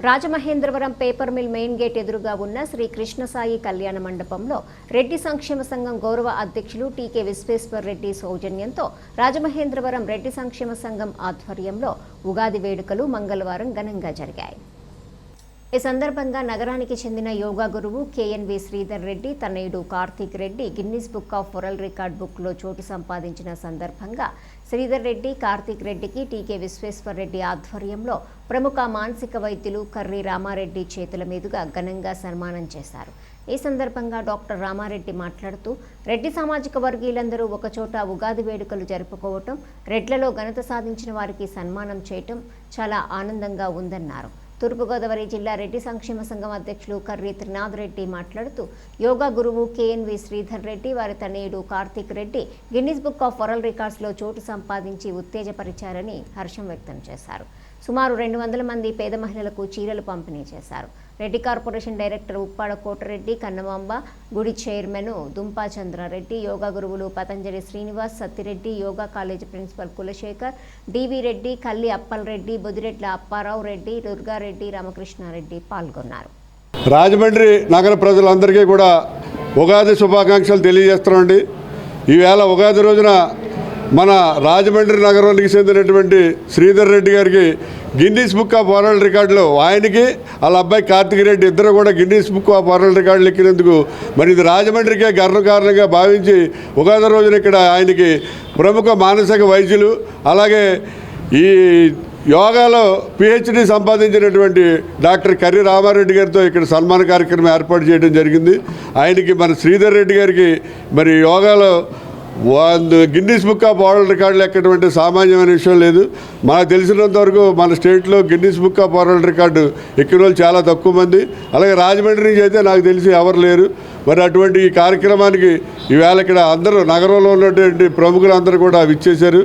Rajamahendravaram paper mill main gate ఎదురుగా ఉన్న శ్రీ కృష్ణసాయి కళ్యాణ మండపంలో రెడ్డి సంక్షేమ సంఘం గౌరవ అధ్యక్షులు టీకే విశ్వేశ్వర్ రెడ్డి సౌజన్యంతో రాజమహేంద్రవరం రెడ్డి సంక్షేమ సంఘం ఆధ్వర్యంలో ఉగాది వేడుకలు మంగళవారం ఘనంగా జరిగాయి. ఈ సందర్భంగా నగరానికి చెందిన యోగా గురువు కేఎన్వి శ్రీధర్ రెడ్డి తనయుడు Karthik Reddy Guinness book of world record బుక్లో చోటు సంపాదించిన సందర్భంగా శ్రీధర్ రెడ్డి కార్తీక్ రెడ్డికి టీకే విశ్వేశ్వర్ రెడ్డి ఆధ్వర్యంలో ప్రముఖ మానసిక వైద్యులు కర్రి రామారెడ్డి చేతుల మీదుగా ఘనంగా సన్మానం చేశారు. ఈ సందర్భంగా డాక్టర్ రామారెడ్డి మాట్లాడుతూ రెడ్డి సామాజిక వర్గీయులందరూ ఒకచోట ఉగాది వేడుకలు జరుపుకోవటం, రెడ్లలో ఘనత సాధించిన వారికి సన్మానం చేయటం చాలా ఆనందంగా ఉందన్నారు. తూర్పుగోదావరి జిల్లా రెడ్డి సంక్షేమ సంఘం అధ్యక్షులు కర్రి త్రినాథ్ రెడ్డి మాట్లాడుతూ యోగా గురువు కేఎన్వి శ్రీధర్ రెడ్డి వారి తనయుడు Karthik Reddy Guinness book of world రికార్డ్స్లో చోటు సంపాదించి ఉత్తేజపరిచారని హర్షం వ్యక్తం చేశారు. సుమారు 200 మంది పేద మహిళలకు చీరలు పంపిణీ చేశారు. రెడ్డి కార్పొరేషన్ డైరెక్టర్ ఉప్పాడ కోటరెడ్డి, కన్నమాంబ గుడి చైర్మన్ దుంపా చంద్రారెడ్డి, యోగా గురువులు పతంజలి శ్రీనివాస్, సత్తిరెడ్డి, యోగా కాలేజీ ప్రిన్సిపల్ కులశేఖర్, డివి రెడ్డి, కల్లి అప్పల్ రెడ్డి, బొదిరెడ్ల అప్పారావు రెడ్డి, దుర్గారెడ్డి, రామకృష్ణారెడ్డి పాల్గొన్నారు. రాజమండ్రి నగర ప్రజలందరికీ కూడా ఉగాది శుభాకాంక్షలు తెలియజేస్తున్నామండి. ఈవేళ ఉగాది రోజున మన రాజమండ్రి నగరానికి చెందినటువంటి శ్రీధర్ రెడ్డి గారికి గిన్నిస్ బుక్ ఆఫ్ వరల్డ్ రికార్డులో ఆయనకి వాళ్ళ అబ్బాయి కార్తీక్ రెడ్డి ఇద్దరు కూడా గిన్నిస్ బుక్ ఆఫ్ వరల్డ్ రికార్డులు ఎక్కినందుకు మరి ఇది రాజమండ్రికే గర్వకారణంగా భావించి ఉగాది రోజున ఇక్కడ ఆయనకి ప్రముఖ మానసిక వైద్యులు అలాగే ఈ యోగాలో పిహెచ్డి సంపాదించినటువంటి డాక్టర్ కర్రి రామారెడ్డి గారితో ఇక్కడ సన్మాన కార్యక్రమం ఏర్పాటు చేయడం జరిగింది. ఆయనకి మన శ్రీధర్ రెడ్డి గారికి మరి యోగాలో గిన్నిస్ బుక్ ఆఫ్ వరల్డ్ రికార్డులు ఎక్కటువంటి సామాన్యమైన విషయం లేదు. మనకు తెలిసినంత వరకు మన స్టేట్లో Guinness book of world record ఎక్కిన వాళ్ళు చాలా తక్కువ మంది, అలాగే రాజమండ్రి నుంచి అయితే నాకు తెలిసి ఎవరు లేరు. మరి అటువంటి ఈ కార్యక్రమానికి ఈవేళ ఇక్కడ అందరూ నగరంలో ఉన్నటువంటి ప్రముఖులందరూ కూడా విచ్చేశారు.